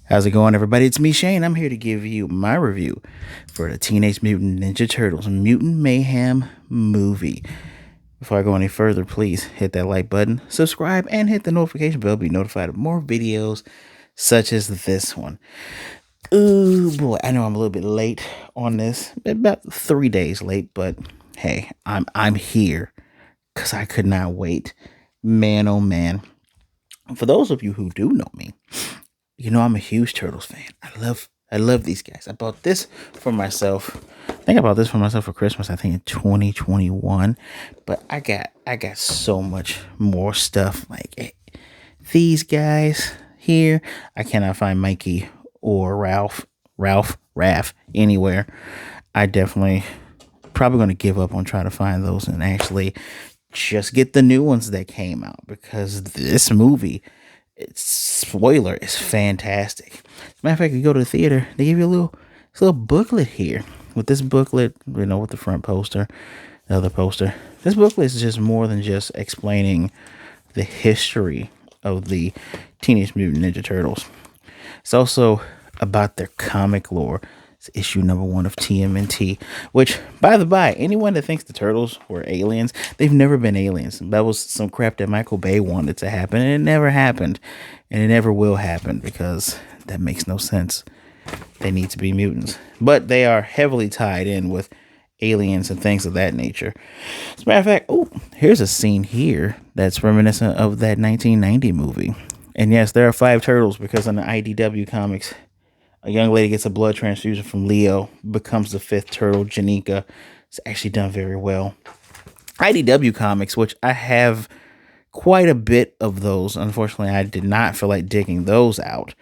How's it going, everybody? It's me, Shane. I'm here to give you my review for the Teenage Mutant Ninja Turtles Mutant Mayhem movie. Before I go any further, please hit that like button, subscribe, and hit the notification bell to be notified of more videos such as this one. Oh boy, I know I'm a little bit late on this, about 3 days late, but hey, I'm here because I could not wait. Man, oh man. For those of you who do know me, you know I'm a huge Turtles fan. I love these guys. I bought this for myself. I think I bought this for myself for Christmas, I think in 2021. But I got so much more stuff like these guys here. I cannot find Mikey or Raph anywhere. I definitely probably going to give up on trying to find those and actually just get the new ones that came out, because this movie, it's spoiler, is fantastic. As a matter of fact, you go to the theater, they give you this little booklet here. With this booklet, with the front poster, the other poster, this booklet is just more than just explaining the history of the Teenage Mutant Ninja Turtles. It's also about their comic lore. It's issue number 1 of TMNT, which, by the by, anyone that thinks the Turtles were aliens, they've never been aliens. That was some crap that Michael Bay wanted to happen, and it never happened, and it never will happen, because that makes no sense. They need to be mutants, but they are heavily tied in with aliens and things of that nature. As a matter of fact, here's a scene here that's reminiscent of that 1990 movie. And yes, there are 5 turtles, because in the IDW comics, a young lady gets a blood transfusion from Leo, becomes the 5th turtle, Janika. It's actually done very well. IDW comics, which I have quite a bit of those. Unfortunately, I did not feel like digging those out.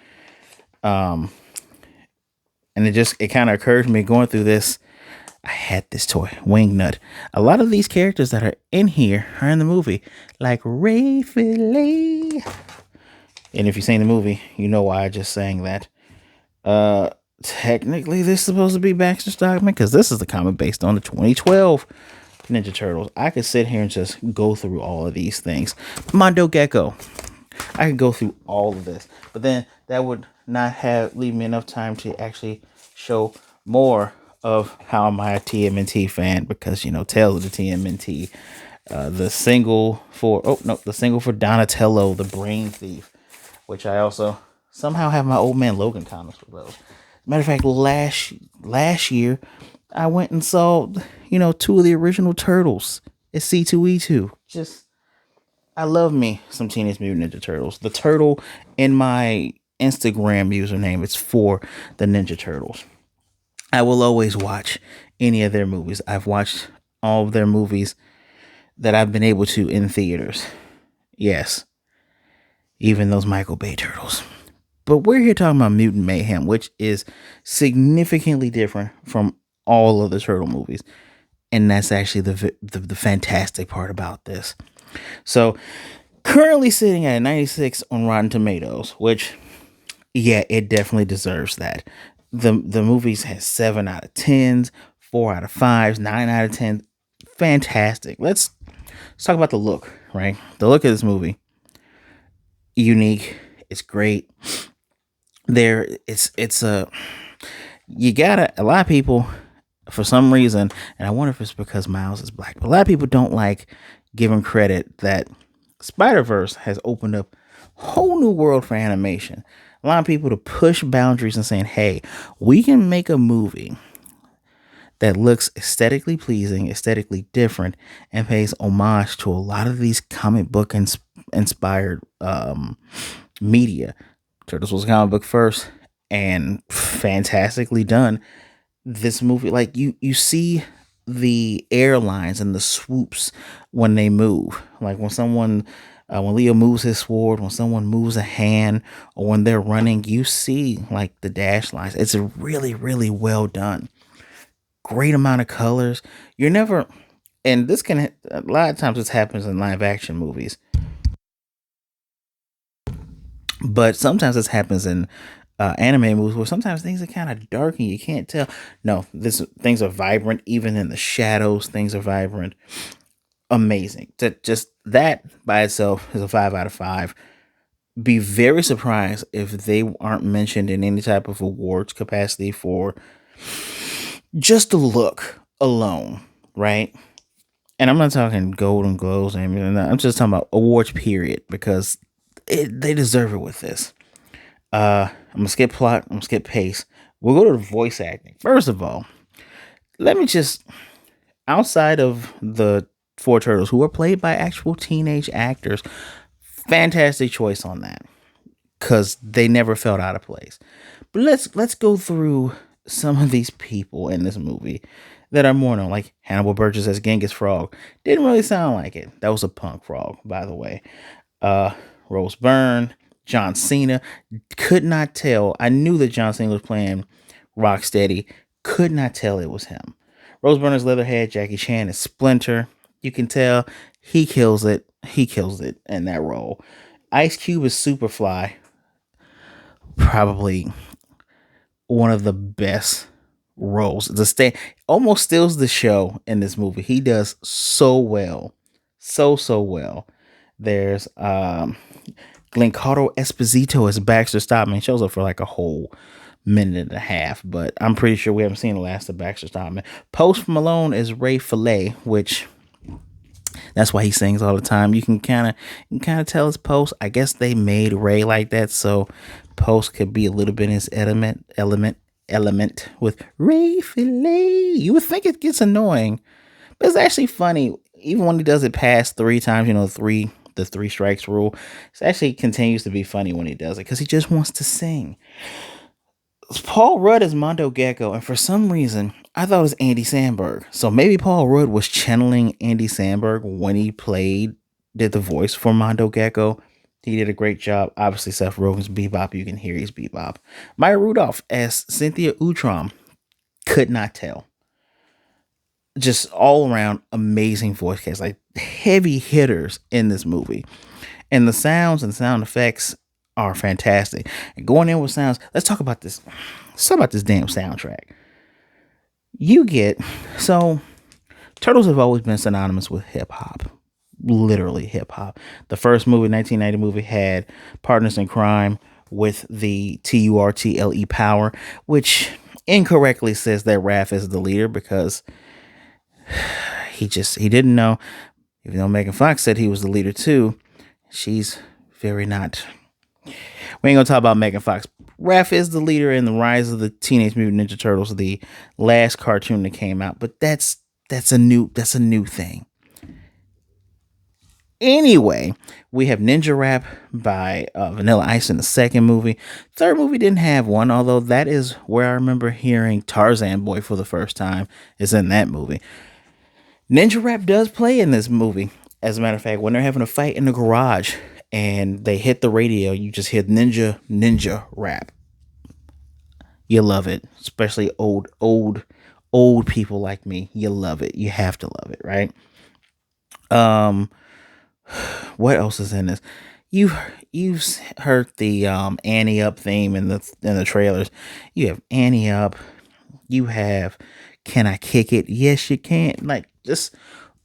And it kind of occurred to me going through this. I had this toy, Wingnut. A lot of these characters that are in here are in the movie, like Ray Fillet. And if you've seen the movie, you know why I just sang that. Technically, this is supposed to be Baxter Stockman, because this is the comic based on the 2012 Ninja Turtles. I could sit here and just go through all of these things. Mondo Gecko. I could go through all of this, but then that would not leave me enough time to actually show more of how am I a TMNT fan, because Tales of the TMNT, the single for Donatello, the Brain Thief, which I also somehow have my Old Man Logan comics for those. Matter of fact, last year I went and saw 2 of the original Turtles at C2E2. I love me some Teenage Mutant Ninja Turtles. The turtle in my Instagram username is for the Ninja Turtles. I will always watch any of their movies. I've watched all of their movies that I've been able to in theaters. Yes, even those Michael Bay Turtles. But we're here talking about Mutant Mayhem, which is significantly different from all of the Turtle movies. And that's actually the fantastic part about this. So, currently sitting at a 96 on Rotten Tomatoes, which, yeah, it definitely deserves that. The movies has 7 out of 10s, 4 out of 5s, 9 out of 10. Fantastic. Let's talk about the look, right? The look of this movie, unique. It's great. A lot of people, for some reason, and I wonder if it's because Miles is black, but a lot of people don't like giving credit that Spider-Verse has opened up a whole new world for animation. A lot of people to push boundaries and saying, hey, we can make a movie that looks aesthetically pleasing, aesthetically different, and pays homage to a lot of these comic book inspired media. Turtles was a comic book first, and fantastically done. This movie, like you see the airlines and the swoops when they move, like when Leo moves his sword, when someone moves a hand, or when they're running, you see like the dash lines. It's really, really well done. Great amount of colors. You're never, and this can, a lot of times this happens in live action movies, but sometimes this happens in anime movies where sometimes things are kind of dark and you can't tell. No, things are vibrant, even in the shadows. Things are vibrant. Amazing. Just that by itself is a 5 out of 5. Be very surprised if they aren't mentioned in any type of awards capacity for just the look alone, right? And I'm not talking Golden Globes and everything. I'm just talking about awards period because they deserve it with this. I'm gonna skip plot. I'm gonna skip pace. We'll go to the voice acting. First of all, let me just outside of the four turtles who are played by actual teenage actors, fantastic choice on that because they never felt out of place. But let's go through some of these people in this movie that are more known, like Hannibal Burgess as Genghis Frog. Didn't really sound like it. That was a punk frog, by the way. Uh, Rose Byrne, John Cena. Could not tell. I knew that John Cena was playing Rocksteady. Could not tell it was him. Rose Byrne is Leatherhead. Jackie Chan is Splinter. You can tell he kills it. He kills it in that role. Ice Cube is Superfly. Probably one of the best roles. Almost steals the show in this movie. He does so well. So well. There's Giancarlo Esposito as Baxter Stockman. He shows up for like a whole minute and a half, but I'm pretty sure we haven't seen the last of Baxter Stockman. Post Malone is Ray Fillet, which that's why he sings all the time. You can kind of tell it's Post. I guess they made Ray like that, so Post could be a little bit in his element with Ray Fillet. You would think it gets annoying, but it's actually funny. Even when he does it past three times, the three strikes rule. It actually continues to be funny when he does it because he just wants to sing. Paul Rudd is Mondo Gecko, and for some reason, I thought it was Andy Samberg. So maybe Paul Rudd was channeling Andy Samberg when he did the voice for Mondo Gecko. He did a great job. Obviously, Seth Rogen's Bebop. You can hear he's Bebop. Maya Rudolph as Cynthia Utrom. Could not tell. Just all around amazing voice cast, like heavy hitters in this movie. And the sounds and sound effects are fantastic. And going in with sounds, let's talk about this. Let's talk about this damn soundtrack. So Turtles have always been synonymous with hip hop. Literally hip hop. The first movie, 1990 movie, had Partners in Crime with the TURTLE Power, which incorrectly says that Raph is the leader because he didn't know. Even though Megan Fox said he was the leader too, she's very not. We ain't gonna talk about Megan Fox. Raph is the leader in the Rise of the Teenage Mutant Ninja Turtles, the last cartoon that came out, but that's a new thing. Anyway, we have Ninja Rap by Vanilla Ice in the second movie. Third movie didn't have one, although that is where I remember hearing Tarzan Boy for the first time is in that movie. Ninja Rap does play in this movie. As a matter of fact, when they're having a fight in the garage and they hit the radio, you just hear Ninja Rap. You love it, especially old people like me. You love it. You have to love it, right? What else is in this? You've heard the Annie Up theme in the trailers. You have Annie Up. You have Can I Kick It? Yes, you can. Like just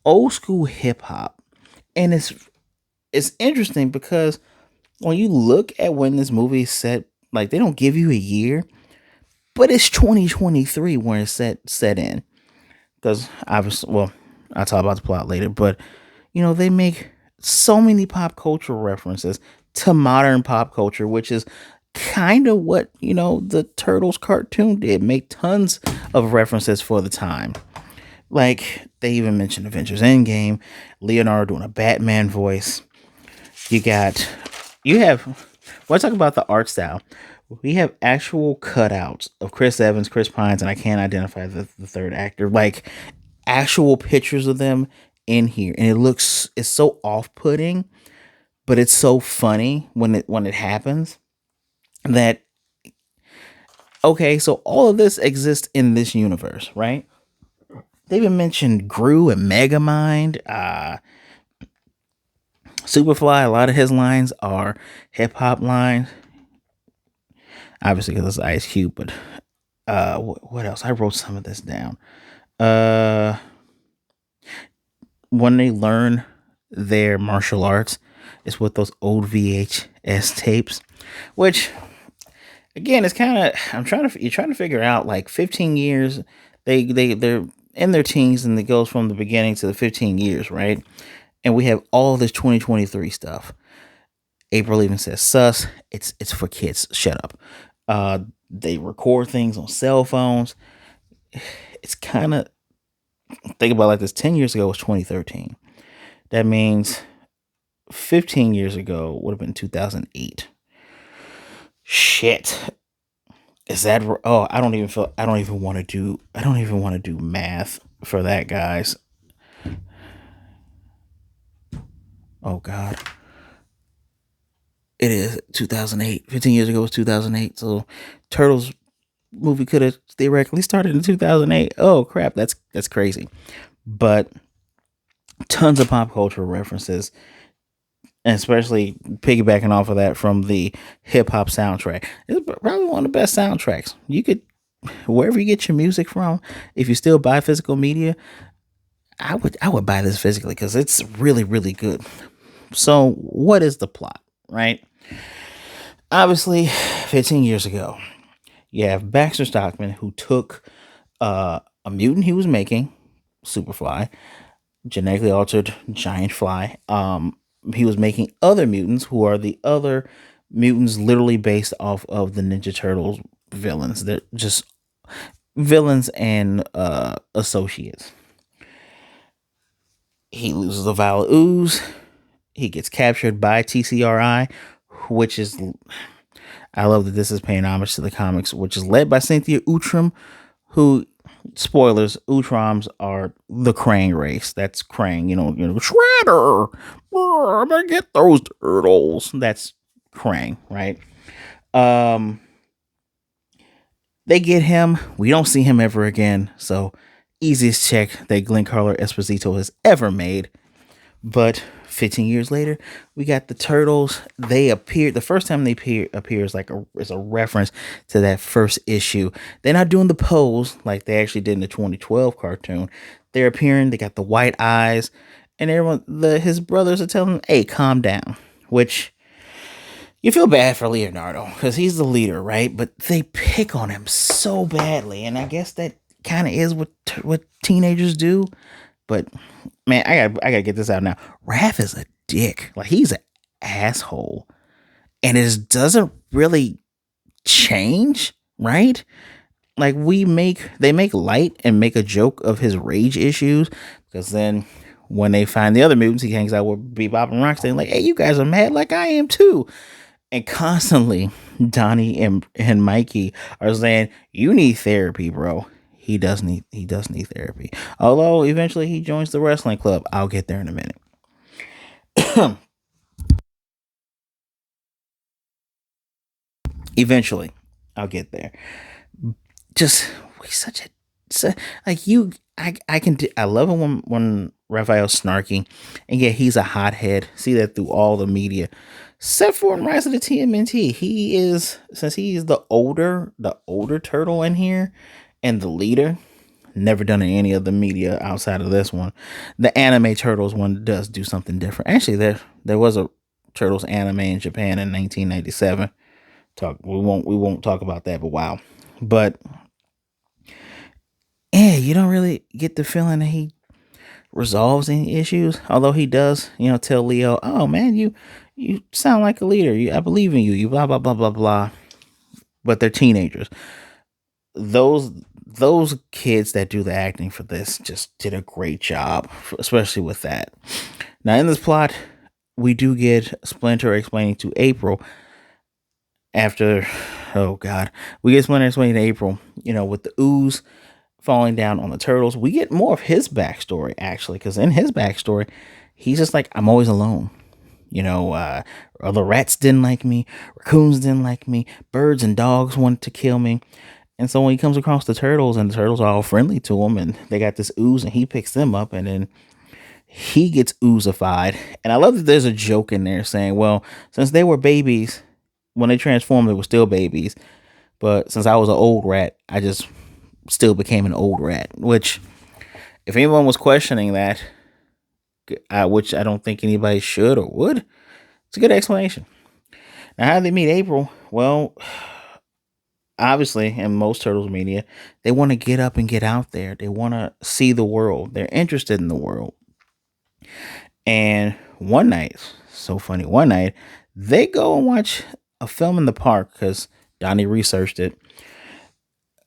old school hip hop, and it's interesting because when you look at when this movie is set, like they don't give you a year, but it's 2023 when it's set in. Because obviously, well, I'll talk about the plot later, but they make so many pop culture references to modern pop culture, which is kind of what the Turtles cartoon did. Make tons of references for the time. Like they even mentioned Avengers Endgame, Leonardo doing a Batman voice. You have when I talk about the art style, we have actual cutouts of Chris Evans, Chris Pines, and I can't identify the third actor. Like actual pictures of them in here, and it's so off-putting, but it's so funny when it happens that okay, so all of this exists in this universe, right? They even mentioned Gru and Megamind, Superfly. A lot of his lines are hip hop lines, obviously because it's Ice Cube. But what else? I wrote some of this down. When they learn their martial arts, It's with those old VHS tapes, which again, it's kind of you're trying to figure out like 15 years. They're in their teens, and it goes from the beginning to the 15 years, right? And we have all this 2023 stuff. April even says, "Sus, it's for kids. Shut up." They record things on cell phones. It's kind of think about it like this. 10 years ago was 2013. That means 15 years ago would have been 2008. Shit. Is that oh, I don't even want to do math for that, guys. Oh god. It is 2008. 15 years ago was 2008. So Turtles movie could have theoretically started in 2008. Oh crap, that's crazy. But tons of pop culture references, and especially piggybacking off of that from the hip hop soundtrack. It's probably one of the best soundtracks. You could wherever you get your music from, if you still buy physical media, I would buy this physically because it's really really good. So what is the plot, right? Obviously, 15 years ago, you have Baxter Stockman who took a mutant he was making, Superfly, genetically altered giant fly. He was making other mutants who are the other mutants literally based off of the Ninja Turtles villains. They're just villains and associates. He loses a vial of ooze. He gets captured by TCRI, which is I love that this is paying homage to the comics, which is led by Cynthia Outram, who spoilers, Utroms are the Krang race. That's Krang, Shredder. I'm gonna get those turtles. That's Krang, right? Um, they get him. We don't see him ever again. So easiest check that Glenn Carlo Esposito has ever made. But 15 years later, we got the turtles. They appear the first time they appears like is a reference to that first issue. They're not doing the pose like they actually did in the 2012 cartoon. They're appearing. They got the white eyes, and everyone his brothers are telling him, "Hey, calm down." Which you feel bad for Leonardo because he's the leader, right? But they pick on him so badly, and I guess that kind of is what teenagers do. But man, I gotta get this out now. Raph is a dick. Like he's an asshole, and it doesn't really change, right? Like they make light and make a joke of his rage issues because then when they find the other mutants, he hangs out with Bebop and Rocksteady, like, "Hey, you guys are mad like I am too." And constantly, Donnie and Mikey are saying, "You need therapy, bro." He does need therapy. Although eventually he joins the wrestling club. I'll get there in a minute. Eventually, I'll get there. Just he's such a like you. I can I love him when Raphael's snarky, and yet he's a hothead. See that through all the media. Except for in Rise of the TMNT, he is since he's the older turtle in here, and the leader. Never done in any of the media outside of this one. The anime Turtles one does do something different. Actually, there was a Turtles anime in Japan in 1997. We won't talk about that, but wow. But yeah, you don't really get the feeling that he resolves any issues. Although he does, tell Leo, "Oh man, you sound like a leader. I believe in you. You blah blah blah blah blah." But they're teenagers. Those kids that do the acting for this just did a great job, especially with that. Now in this plot, we do get Splinter explaining to April after, oh god, we get Splinter explaining to April, with the ooze falling down on the turtles. We get more of his backstory actually, because in his backstory, he's just like, "I'm always alone. Other rats didn't like me, raccoons didn't like me, birds and dogs wanted to kill me." And so when he comes across the turtles, and the turtles are all friendly to him, and they got this ooze, and he picks them up, and then he gets oozified. And I love that there's a joke in there saying, "Well, since they were babies, when they transformed, they were still babies. But since I was an old rat, I just still became an old rat." Which, if anyone was questioning that, which I don't think anybody should or would, It's a good explanation. Now, how did they meet April? Well, obviously, in most Turtles media, they want to get up and get out there. They want to see the world. They're interested in the world. And one night, so funny, one night, they go and watch a film in the park because Donnie researched it.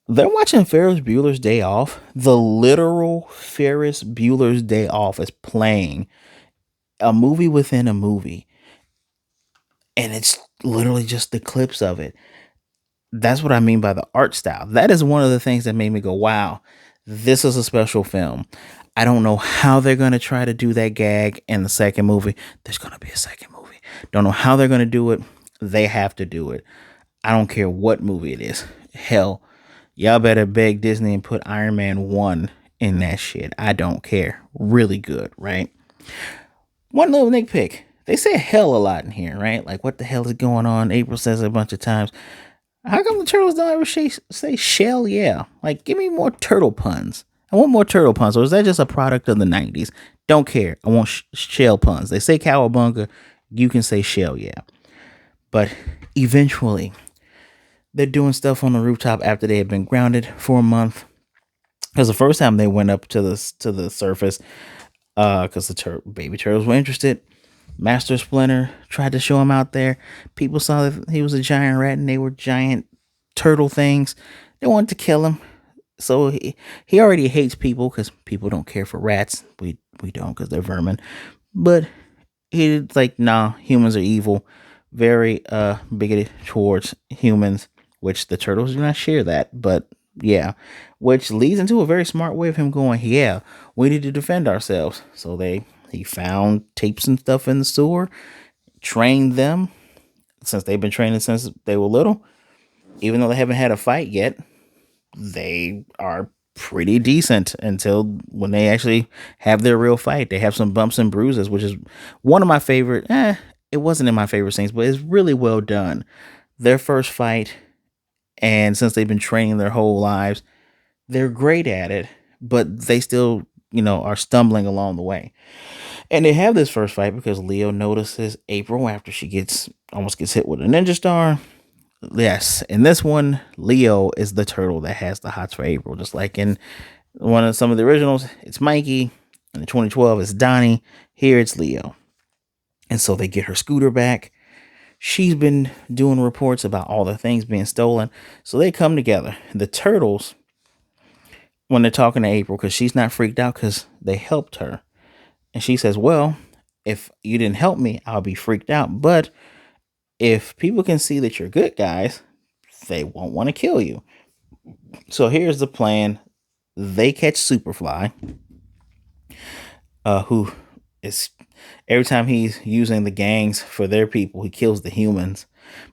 They're watching Ferris Bueller's Day Off. The literal Ferris Bueller's Day Off is playing, a movie within a movie. And it's literally just the clips of it. That's what I mean by the art style. That is one of the things that made me go, wow, this is a special film. I don't know how they're going to try to do that gag in the second movie. There's going to be a second movie. Don't know how they're going to do it. They have to do it. I don't care what movie it is. Hell, y'all better beg Disney and put Iron Man 1 in that shit. I don't care. Really good, right? One little nitpick. They say hell a lot in here, right? Like, what the hell is going on? April says it a bunch of times. How come the turtles don't ever say shell? Yeah. Like, give me more turtle puns. I want more turtle puns. Or is that just a product of the 90s? Don't care. I want shell puns. They say Cowabunga. You can say shell, yeah. But eventually, they're doing stuff on the rooftop after they had been grounded for a month. Because the first time they went up to the surface, because the baby turtles were interested. Master Splinter tried to show him out there. People saw that he was a giant rat and they were giant turtle things. They wanted to kill him. So he already hates people because people don't care for rats. We don't because they're vermin. But he's like, nah, humans are evil. Very bigoted towards humans, which the turtles do not share that. But yeah, which leads into a very smart way of him going, yeah, we need to defend ourselves. So he found tapes and stuff in the sewer, trained them since they've been training since they were little. Even though they haven't had a fight yet, they are pretty decent until when they actually have their real fight. They have some bumps and bruises, which is one of my favorite. It wasn't in my favorite scenes, but it's really well done. Their first fight, and since they've been training their whole lives, they're great at it, but they still, are stumbling along the way. And they have this first fight because Leo notices April after she almost gets hit with a ninja star. Yes, in this one, Leo is the turtle that has the hots for April. Just like in some of the originals, it's Mikey. In the 2012, it's Donnie. Here it's Leo. And so they get her scooter back. She's been doing reports about all the things being stolen. So they come together. The turtles, when they're talking to April, because she's not freaked out because they helped her. And she says, well, if you didn't help me, I'll be freaked out. But if people can see that you're good guys, they won't want to kill you. So here's the plan. They catch Superfly, who is, every time he's using the gangs for their people, he kills the humans.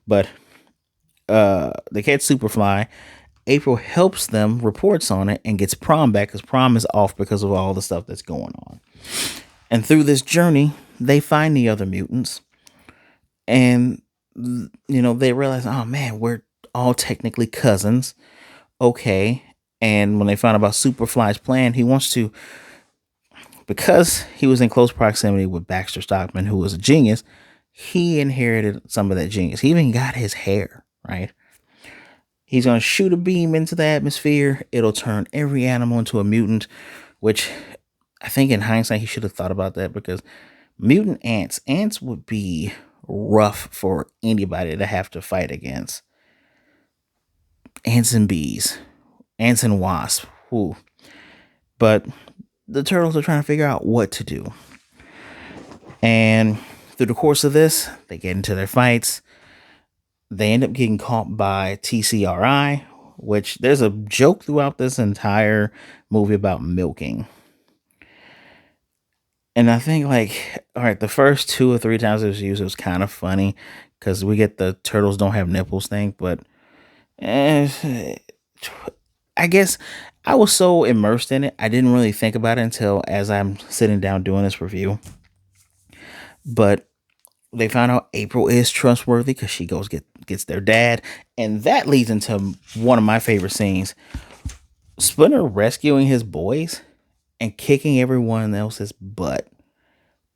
But they catch Superfly. April helps them, reports on it, and gets Prom back because Prom is off because of all the stuff that's going on. And through this journey, they find the other mutants. And, they realize, oh man, we're all technically cousins. Okay. And when they find out about Superfly's plan, he wants to, because he was in close proximity with Baxter Stockman, who was a genius, he inherited some of that genius. He even got his hair, right? He's going to shoot a beam into the atmosphere. It'll turn every animal into a mutant, which I think in hindsight, he should have thought about that because mutant ants would be rough for anybody to have to fight against. Ants and bees, ants and wasps. Whew. But the turtles are trying to figure out what to do. And through the course of this, they get into their fights. They end up getting caught by TCRI, which there's a joke throughout this entire movie about milking. And I think, all right, the first 2 or 3 times it was used, it was kind of funny because we get the turtles don't have nipples thing. But I guess I was so immersed in it, I didn't really think about it until as I'm sitting down doing this review. But they found out April is trustworthy because she gets their dad. And that leads into one of my favorite scenes. Splinter rescuing his boys and kicking everyone else's butt.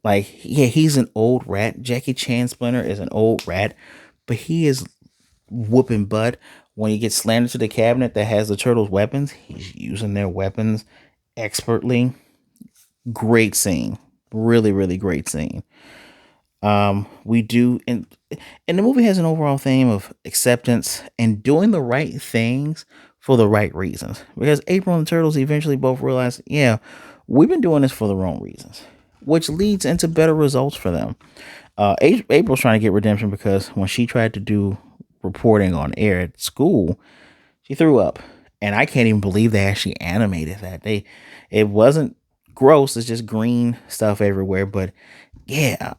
Like, yeah, he's an old rat. Jackie Chan Splinter is an old rat, but he is whooping butt. When he gets slammed into the cabinet that has the turtles' weapons, he's using their weapons expertly. Great scene. Really, really great scene. We do, and the movie has an overall theme of acceptance and doing the right things for the right reasons. Because April and the Turtles eventually both realize, yeah, we've been doing this for the wrong reasons, which leads into better results for them. April's trying to get redemption because when she tried to do reporting on air at school, she threw up, and I can't even believe they actually animated that. It wasn't gross; it's just green stuff everywhere. But yeah,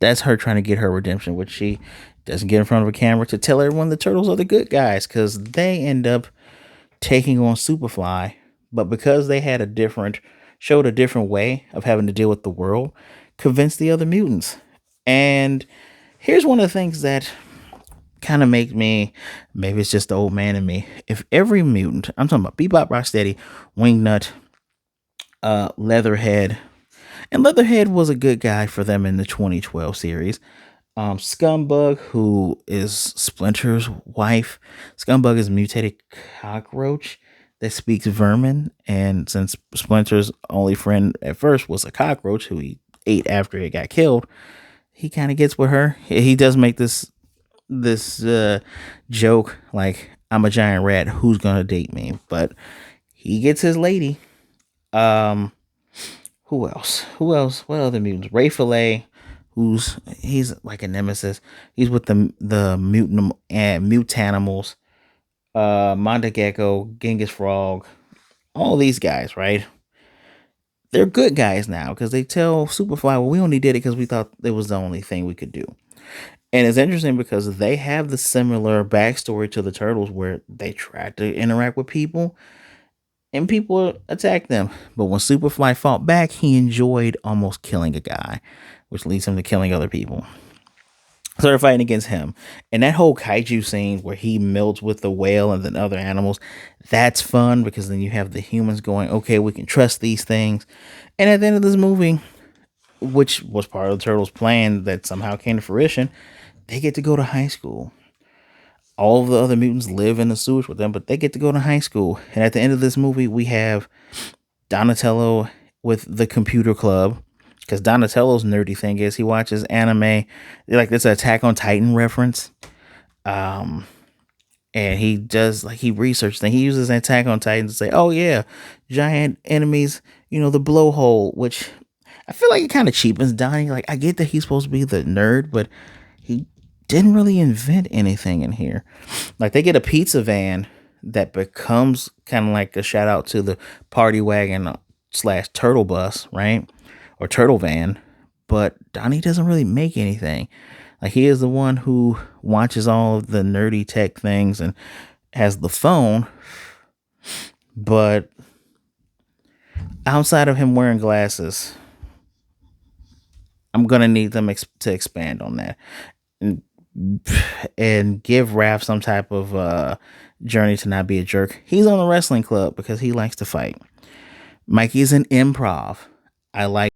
that's her trying to get her redemption, which she doesn't get in front of a camera to tell everyone the turtles are the good guys because they end up taking on Superfly. But because they had showed a different way of having to deal with the world, convinced the other mutants. And here's one of the things that kind of make me, maybe it's just the old man in me. If every mutant, I'm talking about Bebop, Rocksteady, Wingnut, Leatherhead, and Leatherhead was a good guy for them in the 2012 series. Scumbug, who is Splinter's wife. Scumbug is a mutated cockroach that speaks vermin. And since Splinter's only friend at first was a cockroach who he ate after he got killed, he kind of gets with her. He does make this joke like, I'm a giant rat, who's gonna date me? But he gets his lady. Um, who else? Who else? What other mutants? Ray Fillet, he's like a nemesis. He's with the mutant and mutanimals. Monda Gecko, Genghis Frog, all these guys, right? They're good guys now because they tell Superfly, well, we only did it because we thought it was the only thing we could do. And it's interesting because they have the similar backstory to the turtles where they tried to interact with people and people attacked them. But when Superfly fought back, he enjoyed almost killing a guy, which leads him to killing other people. So they're fighting against him. And that whole kaiju scene where he melts with the whale and then other animals, that's fun because then you have the humans going, okay, we can trust these things. And at the end of this movie, which was part of the Turtles' plan that somehow came to fruition, they get to go to high school. All of the other mutants live in the sewers with them, but they get to go to high school. And at the end of this movie, we have Donatello with the computer club. Because Donatello's nerdy thing is he watches anime. Like, there's an Attack on Titan reference. Um, and he does, like, he researches things. He uses Attack on Titan to say, oh, yeah, giant enemies, the blowhole, which I feel like it kind of cheapens Donnie. Like, I get that he's supposed to be the nerd, but he didn't really invent anything in here. Like, they get a pizza van that becomes kind of like a shout out to the party wagon slash turtle bus, right? Or turtle van. But Donnie doesn't really make anything. Like, he is the one who watches all of the nerdy tech things and has the phone. But outside of him wearing glasses, I'm gonna need them to expand on that. And give Raph some type of journey to not be a jerk. He's on the wrestling club because he likes to fight. Mikey's in improv. I like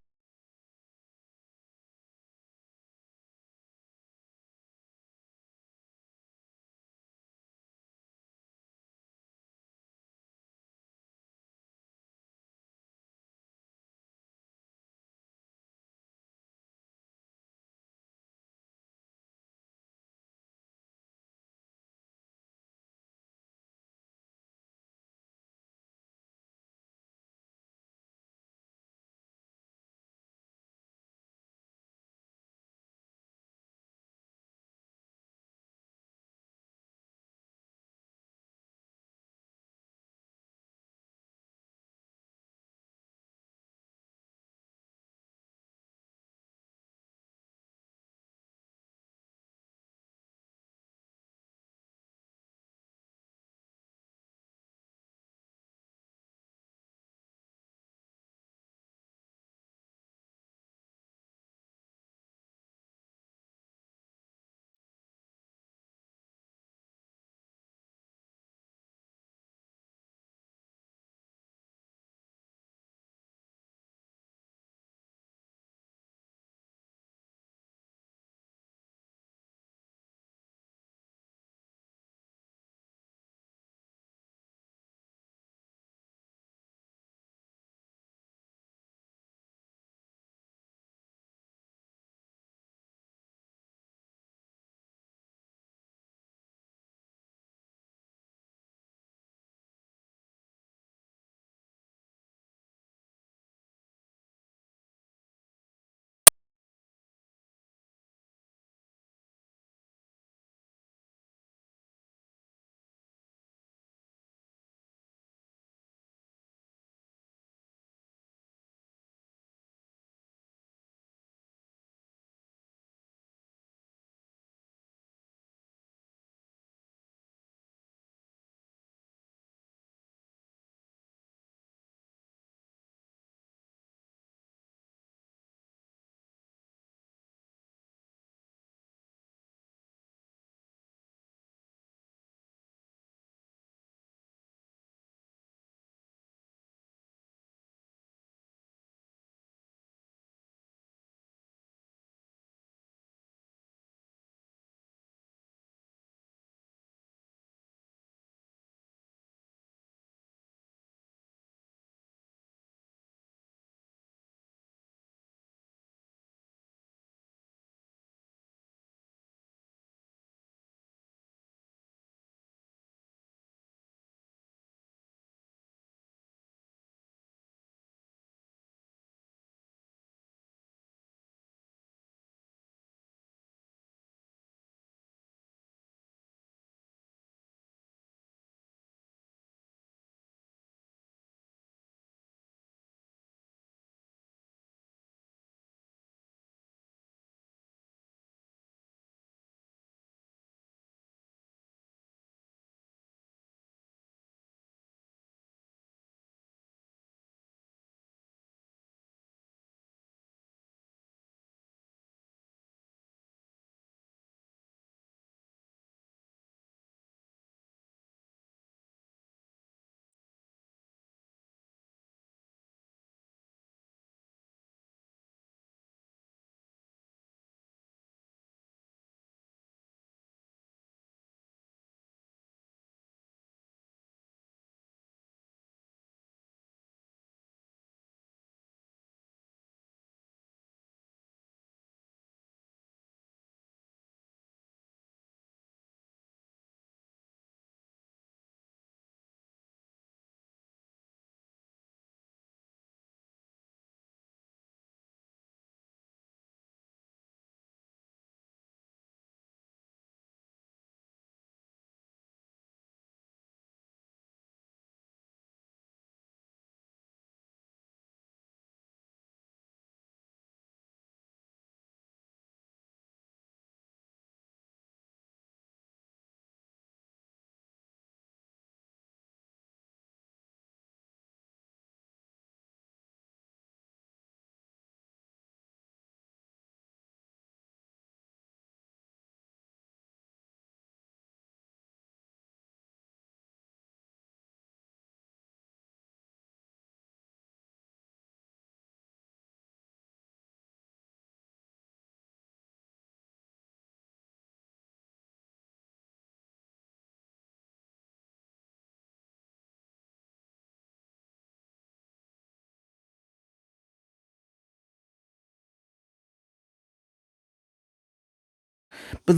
But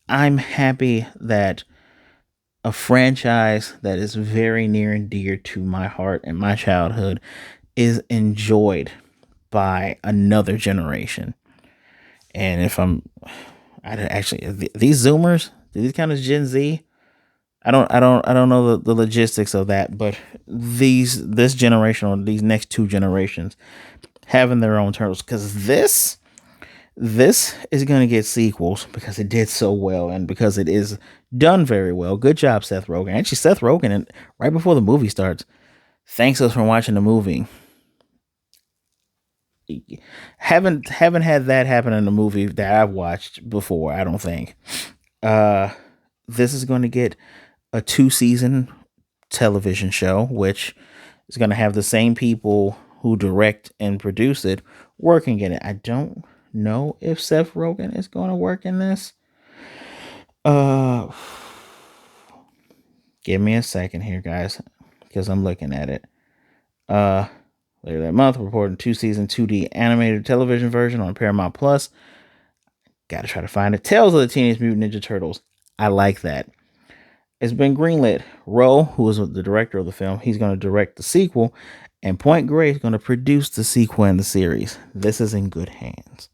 I'm happy that a franchise that is very near and dear to my heart and my childhood is enjoyed by another generation. And if I actually, these Zoomers, do these count as Gen Z? I don't know the logistics of that, but this generation or these next two generations having their own turtles, because this is going to get sequels because it did so well and because it is done very well. Good job, Seth Rogen. Actually, Seth Rogen, and right before the movie starts, thanks us for watching the movie. Haven't had that happen in a movie that I've watched before. I don't think. Uh, this is going to get a 2 season television show, which is going to have the same people who direct and produce it working in it. I don't know if Seth Rogen is going to work in this. Uh, Give me a second here, guys, because I'm looking at it. Uh, Later that month, reporting 2 season 2D animated television version on Paramount Plus. Gotta try to find it. Tales of the Teenage Mutant Ninja Turtles. I like that. It's been greenlit. Roe, who is the director of the film, he's going to direct the sequel, and Point Grey is going to produce the sequel in the series. This is in good hands.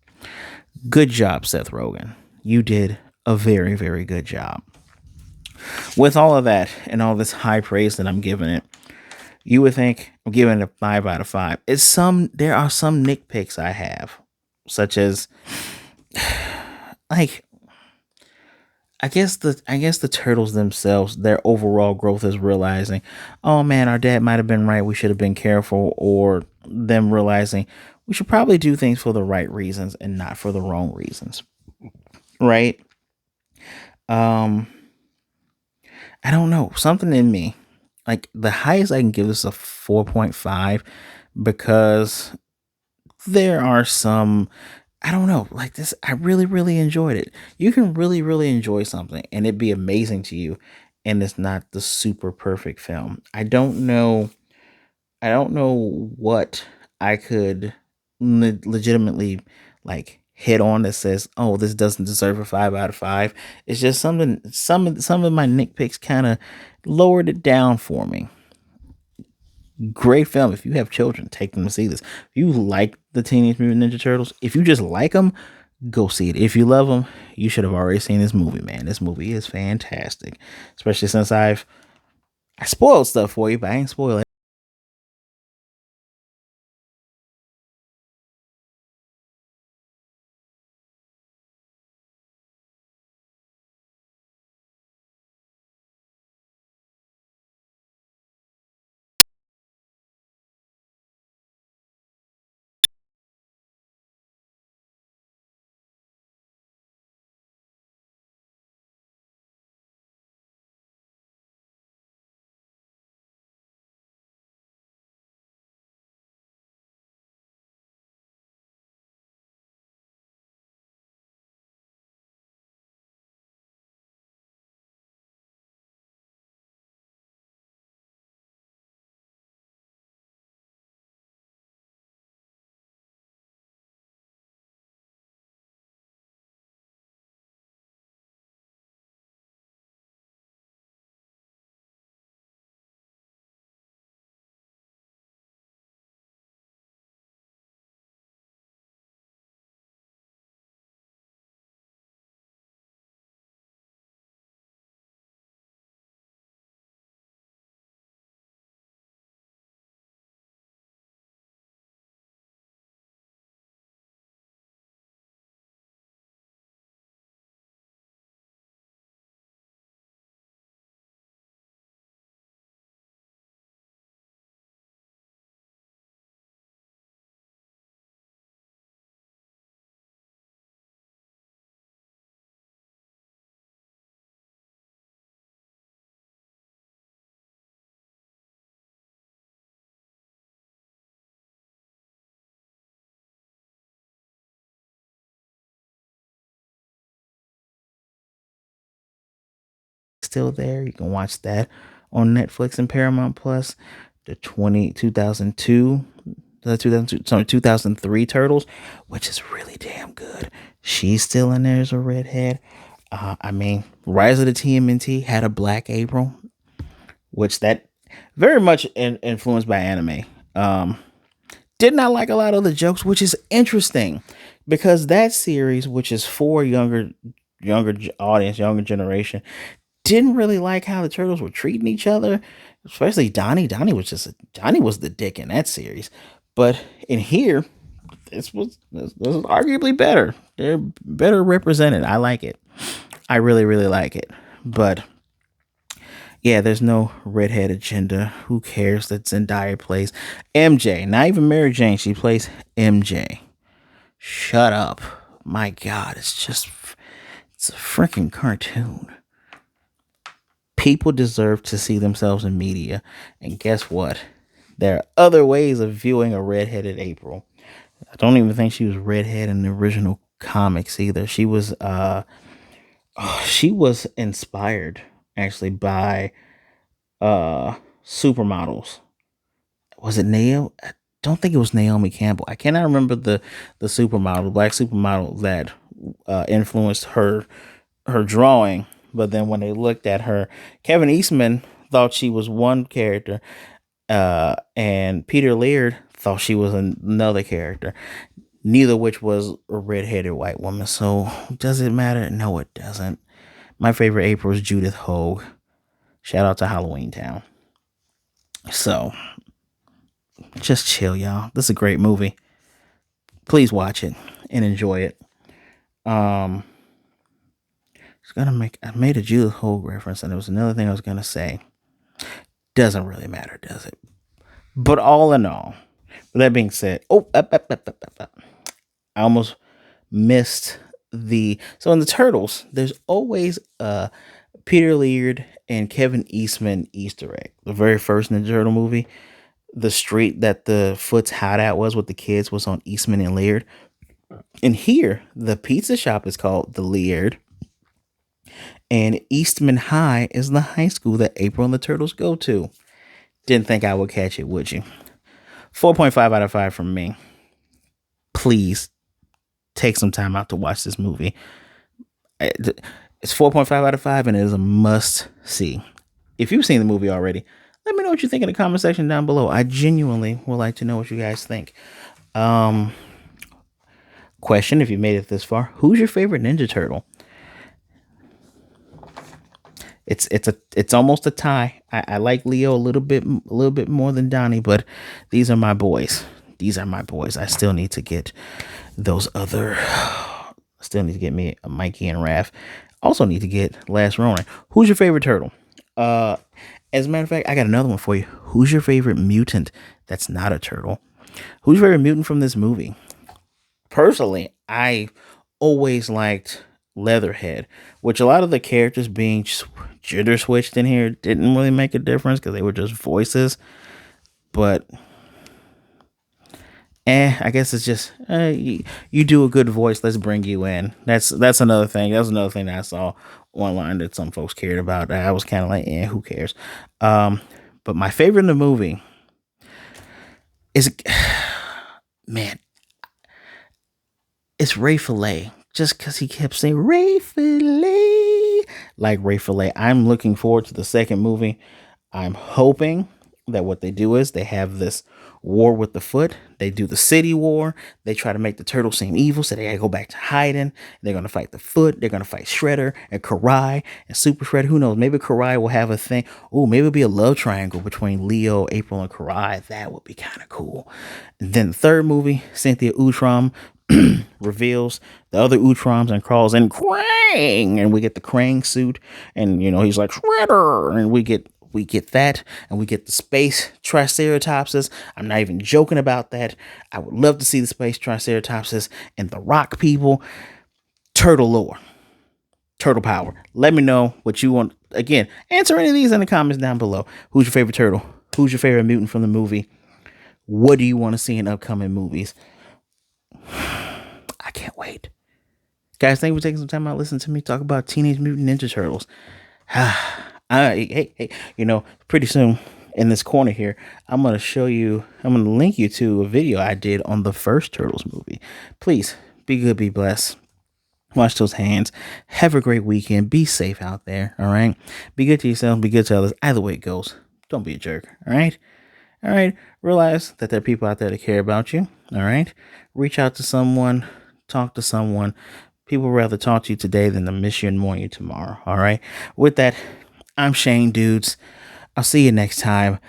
Good job, Seth Rogen. You did a very, very good job. With all of that and all this high praise that I'm giving it, you would think I'm giving it a 5 out of 5. There are some nitpicks I have, such as like I guess the turtles themselves, their overall growth is realizing, oh man, our dad might have been right. We should have been careful, or them realizing we should probably do things for the right reasons and not for the wrong reasons. Right? Um, I don't know. Something in me, like the highest I can give this a 4.5, because there are some, I don't know, like this, I really, really enjoyed it. You can really, really enjoy something and it be amazing to you, and it's not the super perfect film. I don't know what I could legitimately like hit on that says, "Oh, this doesn't deserve a 5 out of 5." It's just something. Some of my nitpicks kind of lowered it down for me. Great film. If you have children, take them to see this. If you like the Teenage Mutant Ninja Turtles, if you just like them, go see it. If you love them, you should have already seen this movie, man. This movie is fantastic, especially since I spoiled stuff for you, but I ain't spoil it. Still there. You can watch that on Netflix and Paramount Plus. The 2002. the 2003 Turtles, which is really damn good. She's still in there as a redhead. I mean, Rise of the TMNT had a black April, which that very much influenced by anime. Um, did not like a lot of the jokes, which is interesting because that series, which is for audience, younger generation, didn't really like how the turtles were treating each other, especially Donnie. Donnie was the dick in that series, but in here, this was arguably better. They're better represented. I like it. I really really like it. But yeah, there's no redhead agenda. Who cares that Zendaya plays MJ? Not even Mary Jane. She plays MJ. Shut up. My God, it's a freaking cartoon. People deserve to see themselves in media. And guess what? There are other ways of viewing a redheaded April. I don't even think she was redhead in the original comics either. She was inspired actually by supermodels. Was it Naomi? I don't think it was Naomi Campbell. I cannot remember the supermodel, black supermodel that influenced her drawing. But then when they looked at her, Kevin Eastman thought she was one character, and Peter Laird thought she was another character. Neither of which was a redheaded white woman. So does it matter? No, it doesn't. My favorite April is Judith Hogue. Shout out to Halloween Town. So just chill, y'all. This is a great movie. Please watch it and enjoy it. Um, I made a Judith Hogue reference, and there was another thing I was gonna say. Doesn't really matter, does it? But all in all, with that being said, I almost missed so in the Turtles, there's always Peter Laird and Kevin Eastman Easter egg. The very first Ninja Turtle movie, the street that the Foot's hideout was with the kids was on Eastman and Laird. And here, the pizza shop is called the Laird, and Eastman High is the high school that April and the Turtles go to. Didn't think I would catch it, would you? 4.5 out of 5 from me. Please take some time out to watch this movie. It's 4.5 out of 5, and it is a must see. If you've seen the movie already, let me know what you think in the comment section down below. I genuinely would like to know what you guys think. Question, if you made it this far, who's your favorite Ninja Turtle? It's almost a tie. I like Leo a little bit more than Donnie, but these are my boys. I still need to get those other. Still need to get me a Mikey and Raph. Also need to get Last Ronin. Who's your favorite turtle? As a matter of fact, I got another one for you. Who's your favorite mutant that's not a turtle? Who's your favorite mutant from this movie? Personally, I always liked Leatherhead, which a lot of the characters being gender switched in here didn't really make a difference because they were just voices. But I guess it's just you do a good voice, let's bring you in. That's another thing. That was another thing that I saw online that some folks cared about. I was kind of like, who cares? But my favorite in the movie is, man, it's Ray Fillet. Just because he kept saying Ray Fillet, like Ray Fillet. I'm looking forward to the second movie. I'm hoping that what they do is they have this war with the Foot. They do the city war. They try to make the turtles seem evil, so they gotta go back to hiding. They're gonna fight the Foot. They're gonna fight Shredder and Karai and Super Shredder. Who knows? Maybe Karai will have a thing. Oh, maybe it'll be a love triangle between Leo, April, and Karai. That would be kind of cool. And then the third movie, Cynthia Utrom reveals the other Utroms and crawls in Krang, and we get the Krang suit, and he's like Shredder, and we get that, and we get the space Triceratopses. I'm not even joking about that. I would love to see the space Triceratopses and the rock people. Turtle lore, turtle power. Let me know what you want. Again, answer any of these in the comments down below. Who's your favorite turtle? Who's your favorite mutant from the movie? What do you want to see in upcoming movies? I can't wait. Guys, thank you for taking some time out to listen to me talk about Teenage Mutant Ninja Turtles. Hey, pretty soon in this corner here, I'm going to link you to a video I did on the first Turtles movie. Please be good, be blessed. Wash those hands. Have a great weekend. Be safe out there. All right. Be good to yourself. Be good to others. Either way it goes, don't be a jerk. All right. All right. Realize that there are people out there that care about you. All right. Reach out to someone. Talk to someone. People would rather talk to you today than to miss you and mourn you tomorrow. All right. With that, I'm Shane, dudes. I'll see you next time.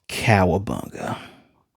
Cowabunga.